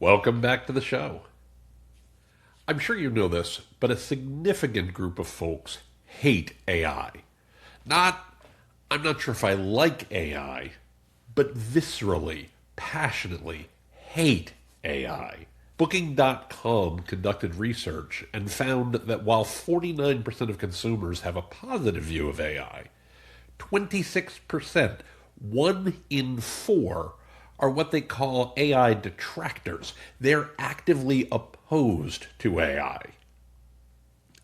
Welcome back to the show. I'm sure you know this, but a significant group of folks hate AI. I'm not sure if I like AI, but viscerally, passionately hate AI. Booking.com conducted research and found that while 49% of consumers have a positive view of AI, 26%, 1 in 4, are what they call AI detractors. They're actively opposed to AI.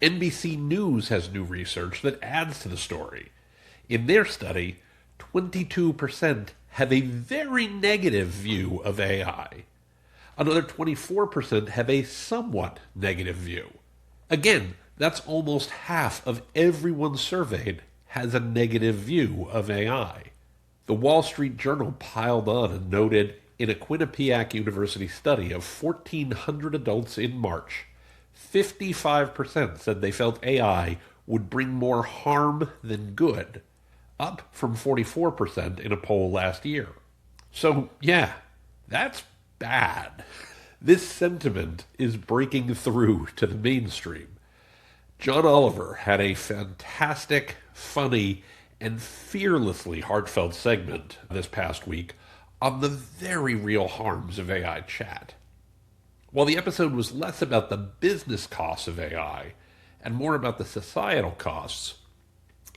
NBC News has new research that adds to the story. In their study, 22% have a very negative view of AI. Another 24% have a somewhat negative view. Again, that's almost half of everyone surveyed has a negative view of AI. The Wall Street Journal piled on and noted, in a Quinnipiac University study of 1,400 adults in March, 55% said they felt AI would bring more harm than good, up from 44% in a poll last year. So, yeah, that's bad. This sentiment is breaking through to the mainstream. John Oliver had a fantastic, funny, and fearlessly heartfelt segment this past week on the very real harms of AI chat. While the episode was less about the business costs of AI and more about the societal costs,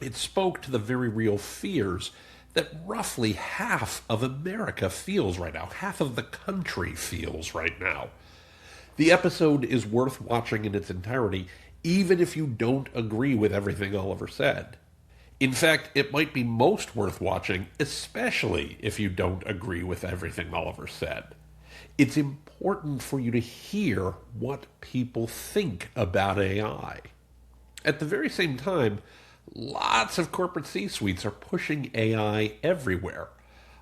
it spoke to the very real fears that roughly half of America feels right now, half of the country feels right now. The episode is worth watching in its entirety, even if you don't agree with everything Oliver said. In fact, it might be most worth watching, especially if you don't agree with everything Oliver said. It's important for you to hear what people think about AI. At the very same time, lots of corporate C-suites are pushing AI everywhere,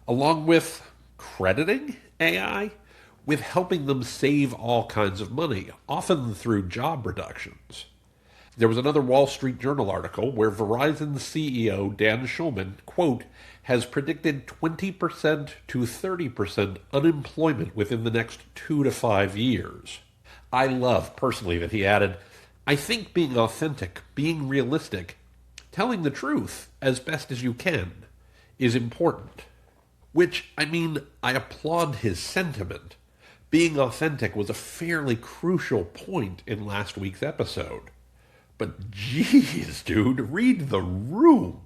along with crediting AI with helping them save all kinds of money, often through job reductions. There was another Wall Street Journal article where Verizon's CEO, Dan Schulman, quote, has predicted 20% to 30% unemployment within the next 2 to 5 years. I love, personally, that he added, I think being authentic, being realistic, telling the truth as best as you can is important. Which, I applaud his sentiment. Being authentic was a fairly crucial point in last week's episode. But geez, dude, read the room.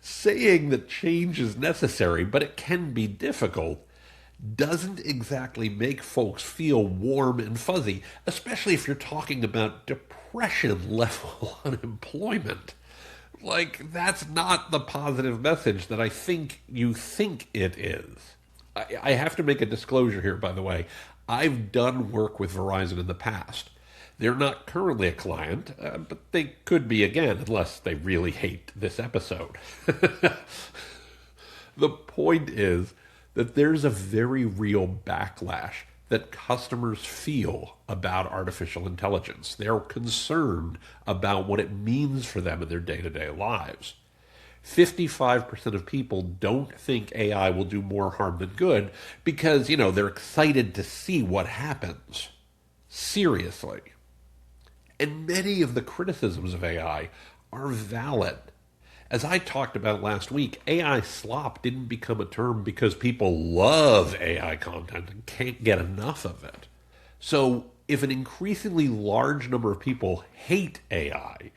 Saying that change is necessary, but it can be difficult, doesn't exactly make folks feel warm and fuzzy, especially if you're talking about depression-level unemployment. That's not the positive message that I think you think it is. I have to make a disclosure here, by the way. I've done work with Verizon in the past. They're not currently a client, but they could be again, unless they really hate this episode. The point is that there's a very real backlash that customers feel about artificial intelligence. They're concerned about what it means for them in their day-to-day lives. 55% of people don't think AI will do more harm than good because, they're excited to see what happens. Seriously. And many of the criticisms of AI are valid. As I talked about last week, AI slop didn't become a term because people love AI content and can't get enough of it. So if an increasingly large number of people hate AI,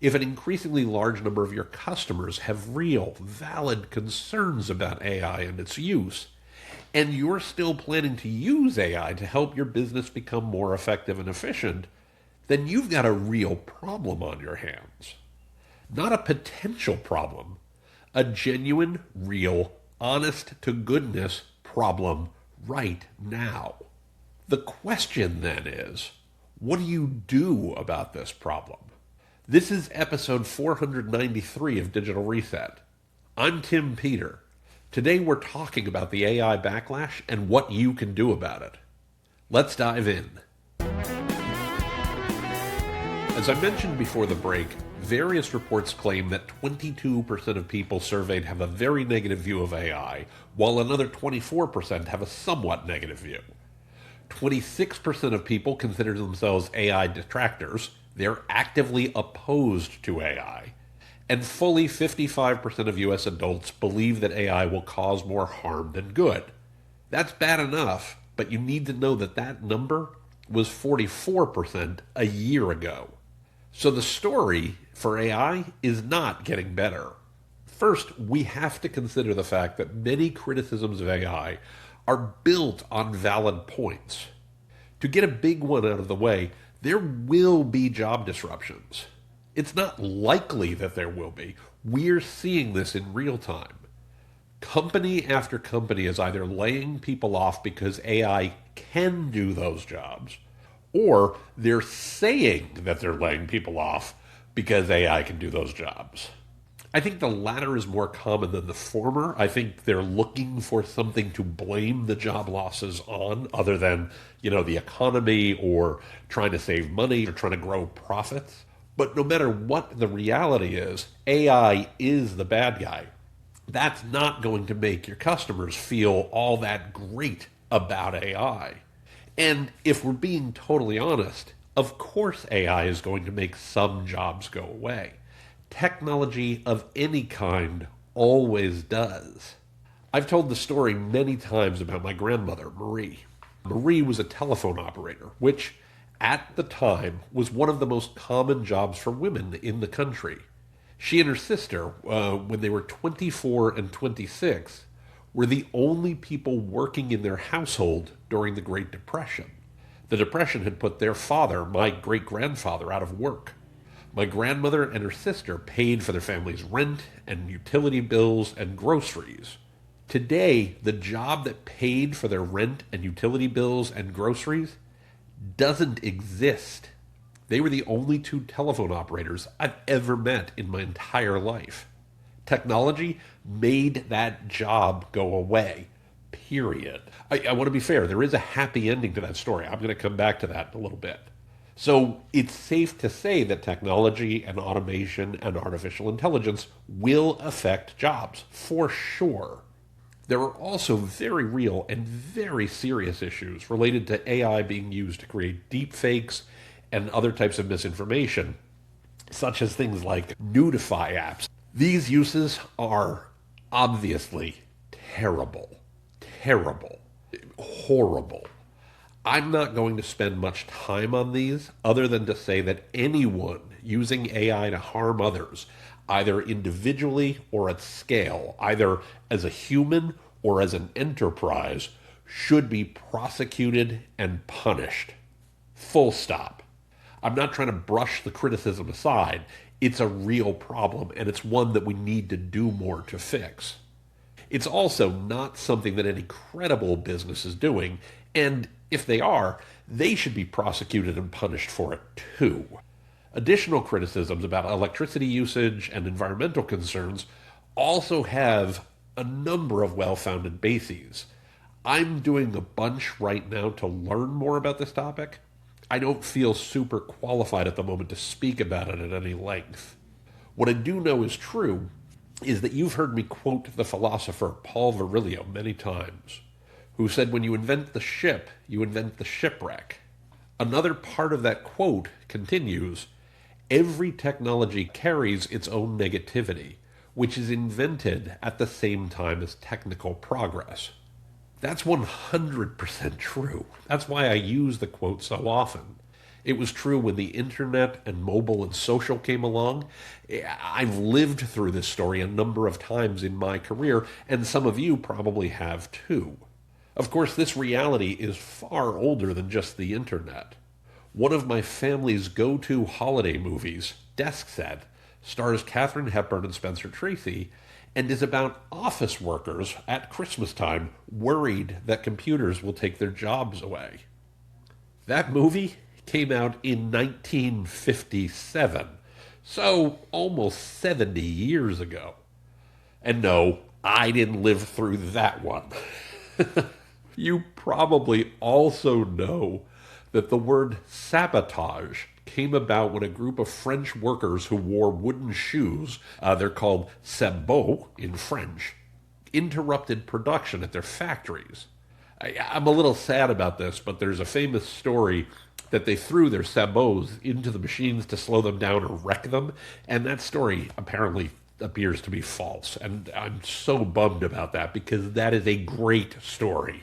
if an increasingly large number of your customers have real, valid concerns about AI and its use, and you're still planning to use AI to help your business become more effective and efficient, then you've got a real problem on your hands. Not a potential problem, a genuine, real, honest-to-goodness problem right now. The question then is, what do you do about this problem? This is episode 493 of Digital Reset. I'm Tim Peter. Today we're talking about the AI backlash and what you can do about it. Let's dive in. As I mentioned before the break, various reports claim that 22% of people surveyed have a very negative view of AI, while another 24% have a somewhat negative view. 26% of people consider themselves AI detractors. They're actively opposed to AI. And fully 55% of US adults believe that AI will cause more harm than good. That's bad enough, but you need to know that that number was 44% a year ago. So the story for AI is not getting better. First, we have to consider the fact that many criticisms of AI are built on valid points. To get a big one out of the way, there will be job disruptions. It's not likely that there will be. We're seeing this in real time. Company after company is either laying people off because AI can do those jobs, or they're saying that they're laying people off because AI can do those jobs. I think the latter is more common than the former. I think they're looking for something to blame the job losses on other than, the economy or trying to save money or trying to grow profits. But no matter what the reality is, AI is the bad guy. That's not going to make your customers feel all that great about AI. And if we're being totally honest, of course AI is going to make some jobs go away. Technology of any kind always does. I've told the story many times about my grandmother, Marie. Marie was a telephone operator, which at the time was one of the most common jobs for women in the country. She and her sister, when they were 24 and 26, were the only people working in their household during the Great Depression. The Depression had put their father, my great-grandfather, out of work. My grandmother and her sister paid for their family's rent and utility bills and groceries. Today, the job that paid for their rent and utility bills and groceries doesn't exist. They were the only two telephone operators I've ever met in my entire life. Technology made that job go away, period. I want to be fair. There is a happy ending to that story. I'm going to come back to that in a little bit. So it's safe to say that technology and automation and artificial intelligence will affect jobs, for sure. There are also very real and very serious issues related to AI being used to create deepfakes and other types of misinformation, such as things like nudify apps. These uses are obviously terrible, horrible. I'm not going to spend much time on these other than to say that anyone using AI to harm others, either individually or at scale, either as a human or as an enterprise, should be prosecuted and punished. Full stop. I'm not trying to brush the criticism aside. It's a real problem, and it's one that we need to do more to fix. It's also not something that any credible business is doing, and if they are, they should be prosecuted and punished for it too. Additional criticisms about electricity usage and environmental concerns also have a number of well-founded bases. I'm doing a bunch right now to learn more about this topic. I don't feel super qualified at the moment to speak about it at any length. What I do know is true is that you've heard me quote the philosopher Paul Virilio many times, who said, when you invent the ship, you invent the shipwreck. Another part of that quote continues, every technology carries its own negativity, which is invented at the same time as technical progress. That's 100% true. That's why I use the quote so often. It was true when the internet and mobile and social came along. I've lived through this story a number of times in my career, and some of you probably have too. Of course, this reality is far older than just the internet. One of my family's go-to holiday movies, Desk Set, stars Katharine Hepburn and Spencer Tracy, and is about office workers at Christmas time worried that computers will take their jobs away. That movie came out in 1957, so almost 70 years ago. And no, I didn't live through that one. You probably also know that the word sabotage came about when a group of French workers who wore wooden shoes, they're called sabots in French, interrupted production at their factories. I'm a little sad about this, but there's a famous story that they threw their sabots into the machines to slow them down or wreck them, and that story apparently appears to be false. And I'm so bummed about that because that is a great story.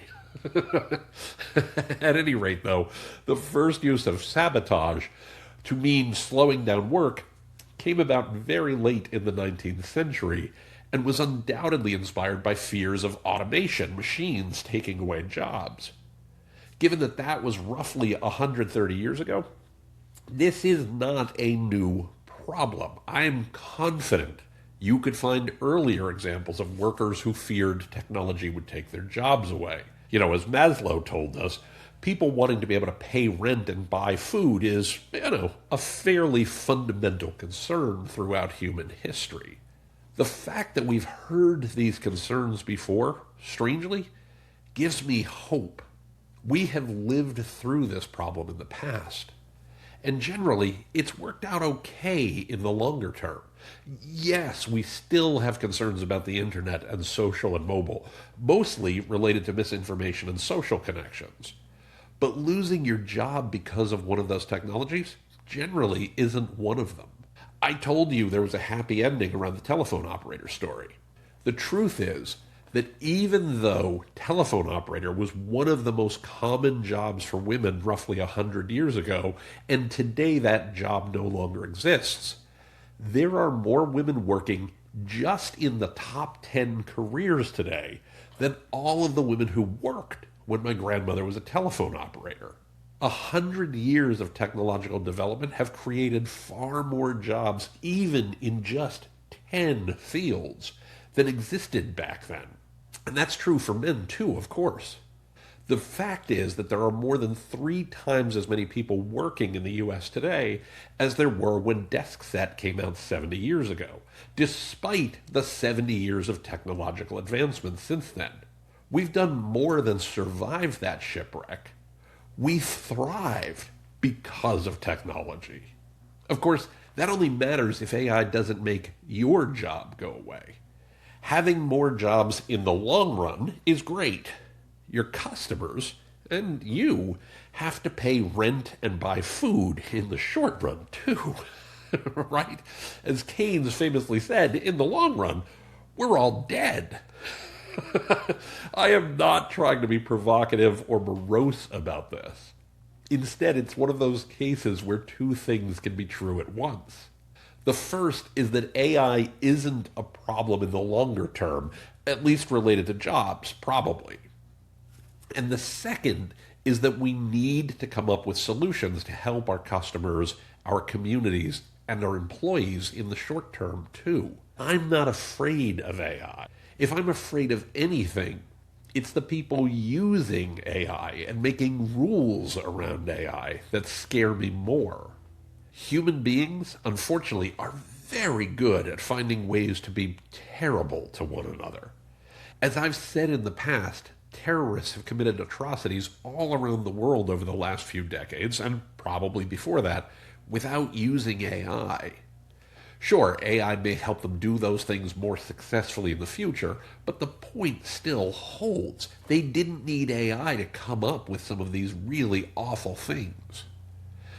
At any rate, though, the first use of sabotage to mean slowing down work came about very late in the 19th century and was undoubtedly inspired by fears of automation, machines taking away jobs. Given that that was roughly 130 years ago, this is not a new problem. I'm confident you could find earlier examples of workers who feared technology would take their jobs away. You know, as Maslow told us, people wanting to be able to pay rent and buy food is, a fairly fundamental concern throughout human history. The fact that we've heard these concerns before, strangely, gives me hope. We have lived through this problem in the past. And generally, it's worked out okay in the longer term. Yes, we still have concerns about the internet and social and mobile, mostly related to misinformation and social connections. But losing your job because of one of those technologies generally isn't one of them. I told you there was a happy ending around the telephone operator story. The truth is that even though telephone operator was one of the most common jobs for women roughly 100 years ago, and today that job no longer exists, there are more women working just in the top 10 careers today than all of the women who worked when my grandmother was a telephone operator. 100 years of technological development have created far more jobs, even in just 10 fields, than existed back then. And that's true for men too, of course. The fact is that there are more than 3 times as many people working in the US today as there were when DeskSet came out 70 years ago, despite the 70 years of technological advancement since then. We've done more than survive that shipwreck. We thrived because of technology. Of course, that only matters if AI doesn't make your job go away. Having more jobs in the long run is great. Your customers, and you, have to pay rent and buy food in the short run, too. Right? As Keynes famously said, in the long run, we're all dead. I am not trying to be provocative or morose about this. Instead, it's one of those cases where 2 things can be true at once. The first is that AI isn't a problem in the longer term, at least related to jobs, probably. And the second is that we need to come up with solutions to help our customers, our communities, and our employees in the short term, too. I'm not afraid of AI. If I'm afraid of anything, it's the people using AI and making rules around AI that scare me more. Human beings, unfortunately, are very good at finding ways to be terrible to one another. As I've said in the past, terrorists have committed atrocities all around the world over the last few decades, and probably before that, without using AI. Sure, AI may help them do those things more successfully in the future, but the point still holds. They didn't need AI to come up with some of these really awful things.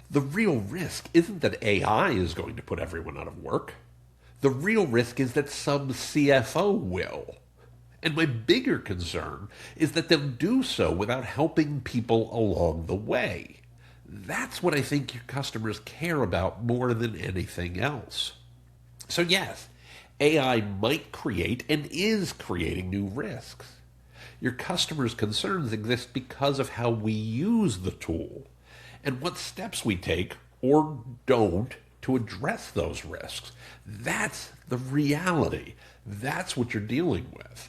The real risk isn't that AI is going to put everyone out of work. The real risk is that some CFO will. And my bigger concern is that they'll do so without helping people along the way. That's what I think your customers care about more than anything else. So yes, AI might create and is creating new risks. Your customers' concerns exist because of how we use the tool and what steps we take or don't to address those risks. That's the reality. That's what you're dealing with.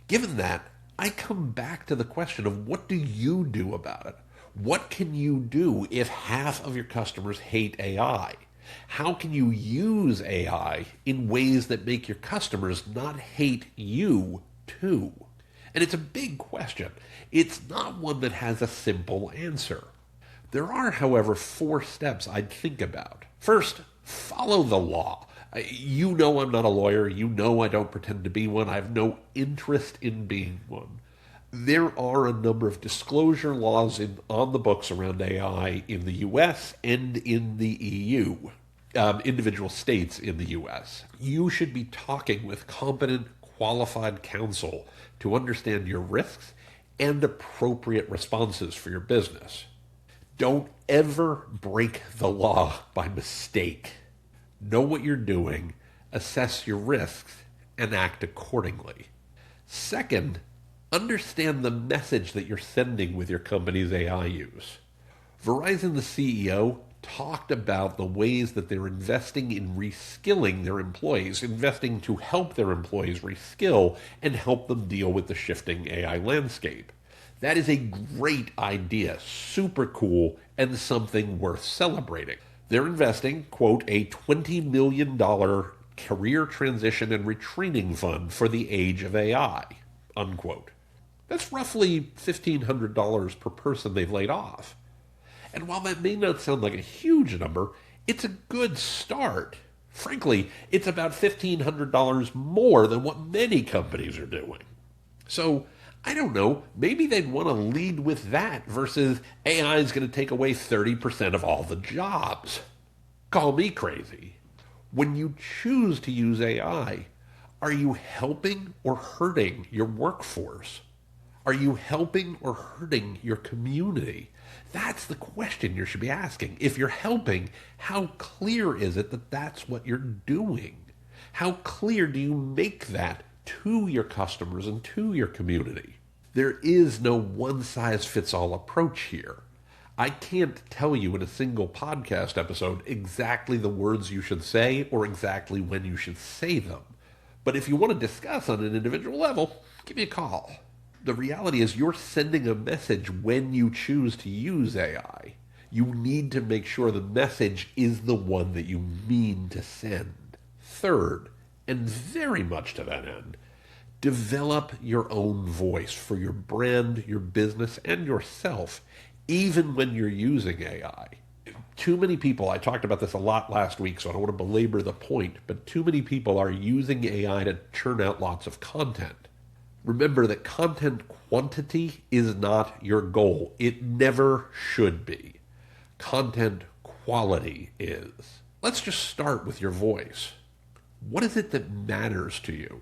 Given that, I come back to the question of what do you do about it? What can you do if half of your customers hate AI? How can you use AI in ways that make your customers not hate you too? And it's a big question. It's not one that has a simple answer. There are, however, 4 steps I'd think about. First, follow the law. You know I'm not a lawyer. You know I don't pretend to be one. I have no interest in being one. There are a number of disclosure laws on the books around AI in the US and in the EU, individual states in the US. You should be talking with competent, qualified counsel to understand your risks and appropriate responses for your business. Don't ever break the law by mistake. Know what you're doing, assess your risks, and act accordingly. Second, understand the message that you're sending with your company's AI use. Verizon, the CEO, talked about the ways that they're investing in reskilling their employees, investing to help their employees reskill and help them deal with the shifting AI landscape. That is a great idea, super cool, and something worth celebrating. They're investing, quote, a $20 million career transition and retraining fund for the age of AI, unquote. That's roughly $1,500 per person they've laid off. And while that may not sound like a huge number, it's a good start. Frankly, it's about $1,500 more than what many companies are doing. So, I don't know, maybe they'd want to lead with that versus AI is going to take away 30% of all the jobs. Call me crazy. When you choose to use AI, are you helping or hurting your workforce? Are you helping or hurting your community? That's the question you should be asking. If you're helping, how clear is it that that's what you're doing? How clear do you make that to your customers and to your community? There is no one-size-fits-all approach here. I can't tell you in a single podcast episode exactly the words you should say or exactly when you should say them. But if you want to discuss on an individual level, give me a call. The reality is you're sending a message when you choose to use AI. You need to make sure the message is the one that you mean to send. Third, and very much to that end, develop your own voice for your brand, your business, and yourself, even when you're using AI. Too many people, I talked about this a lot last week, so I don't want to belabor the point, but too many people are using AI to churn out lots of content. Remember that content quantity is not your goal. It never should be. Content quality is. Let's just start with your voice. What is it that matters to you?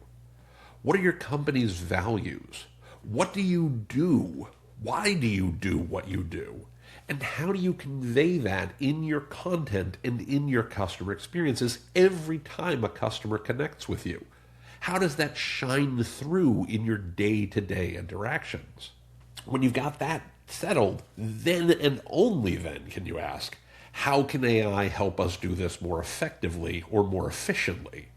What are your company's values? What do you do? Why do you do what you do? And how do you convey that in your content and in your customer experiences every time a customer connects with you? How does that shine through in your day-to-day interactions? When you've got that settled, then and only then can you ask, how can AI help us do this more effectively or more efficiently?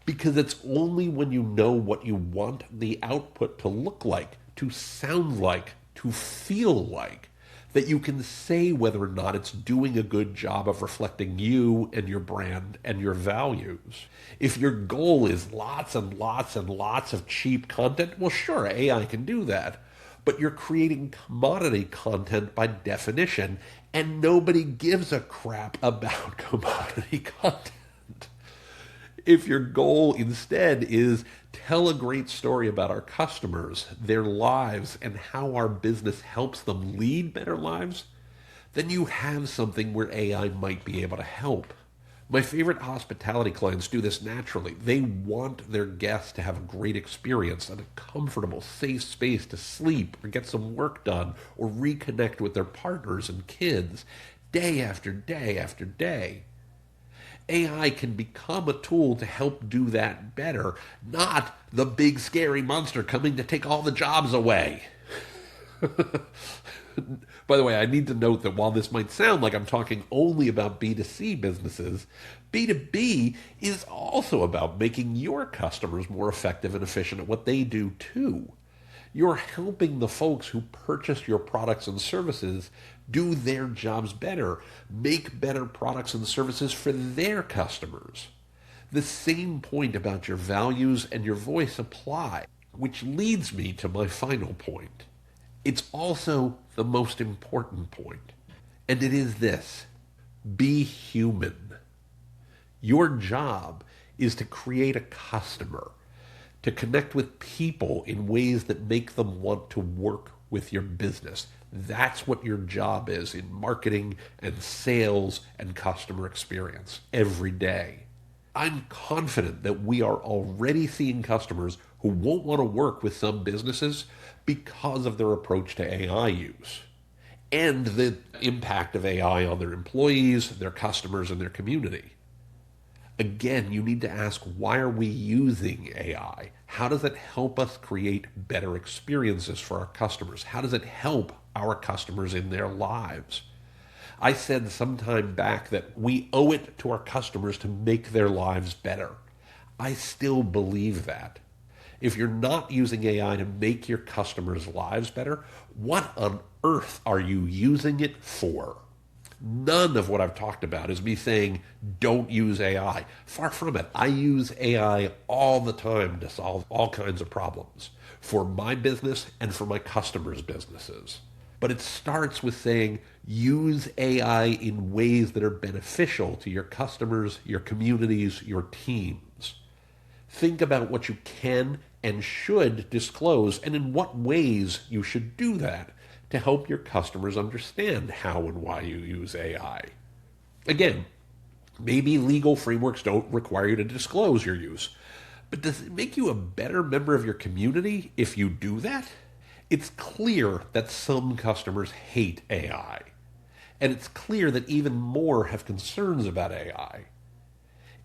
Because it's only when you know what you want the output to look like, to sound like, to feel like, that you can say whether or not it's doing a good job of reflecting you and your brand and your values. If your goal is lots and lots and lots of cheap content, well, sure, AI can do that. But you're creating commodity content by definition, and nobody gives a crap about commodity content. If your goal instead is tell a great story about our customers, their lives, and how our business helps them lead better lives, then you have something where AI might be able to help. My favorite hospitality clients do this naturally. They want their guests to have a great experience and a comfortable, safe space to sleep or get some work done or reconnect with their partners and kids day after day after day. AI can become a tool to help do that better, not the big scary monster coming to take all the jobs away. By the way, I need to note that while this might sound like I'm talking only about B2C businesses, B2B is also about making your customers more effective and efficient at what they do too. You're helping the folks who purchase your products and services do their jobs better, make better products and services for their customers. The same point about your values and your voice apply, which leads me to my final point. It's also the most important point, and it is this: be human. Your job is to create a customer to connect with people in ways that make them want to work with your business. That's what your job is in marketing and sales and customer experience every day. I'm confident that we are already seeing customers who won't want to work with some businesses because of their approach to AI use and the impact of AI on their employees, their customers, and their community. Again, you need to ask, why are we using AI? How does it help us create better experiences for our customers? How does it help our customers in their lives? I said some time back that we owe it to our customers to make their lives better. I still believe that. If you're not using AI to make your customers' lives better, what on earth are you using it for? None of what I've talked about is me saying, don't use AI. Far from it. I use AI all the time to solve all kinds of problems for my business and for my customers' businesses. But it starts with saying, use AI in ways that are beneficial to your customers, your communities, your teams. Think about what you can and should disclose and in what ways you should do that to help your customers understand how and why you use AI. Again, maybe legal frameworks don't require you to disclose your use, but does it make you a better member of your community if you do that? It's clear that some customers hate AI, and it's clear that even more have concerns about AI.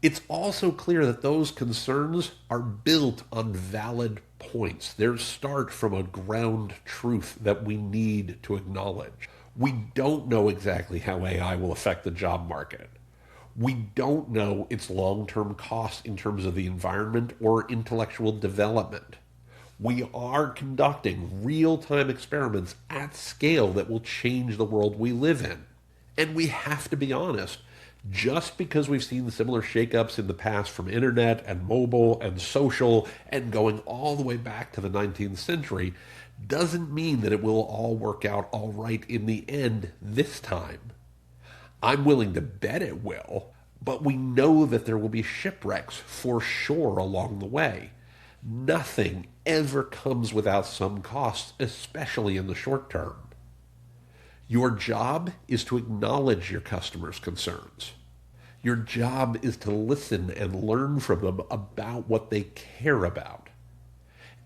It's also clear that those concerns are built on valid points. They start from a ground truth that we need to acknowledge. We don't know exactly how AI will affect the job market. We don't know its long-term costs in terms of the environment or intellectual development. We are conducting real-time experiments at scale that will change the world we live in. And we have to be honest, just because we've seen similar shakeups in the past from internet and mobile and social and going all the way back to the 19th century doesn't mean that it will all work out all right in the end this time. I'm willing to bet it will, but we know that there will be shipwrecks for sure along the way. Nothing ever comes without some costs, especially in the short term. Your job is to acknowledge your customers' concerns. Your job is to listen and learn from them about what they care about.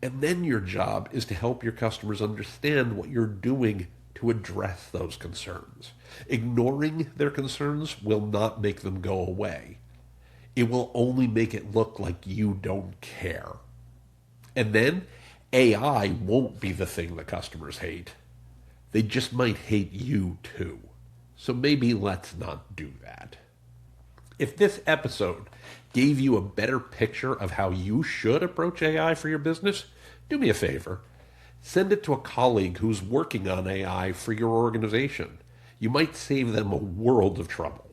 And then your job is to help your customers understand what you're doing to address those concerns. Ignoring their concerns will not make them go away. It will only make it look like you don't care. And then AI won't be the thing that customers hate. They just might hate you too. So maybe let's not do that. If this episode gave you a better picture of how you should approach AI for your business, do me a favor. Send it to a colleague who's working on AI for your organization. You might save them a world of trouble.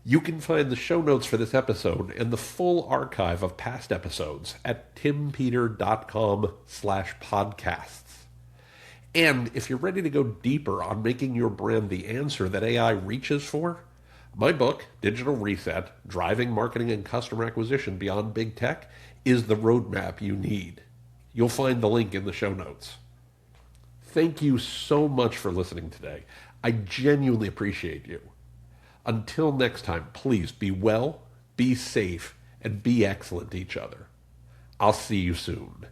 You can find the show notes for this episode and the full archive of past episodes at timpeter.com/podcasts. And if you're ready to go deeper on making your brand the answer that AI reaches for, my book, Digital Reset, Driving Marketing and Customer Acquisition Beyond Big Tech, is the roadmap you need. You'll find the link in the show notes. Thank you so much for listening today. I genuinely appreciate you. Until next time, please be well, be safe, and be excellent to each other. I'll see you soon.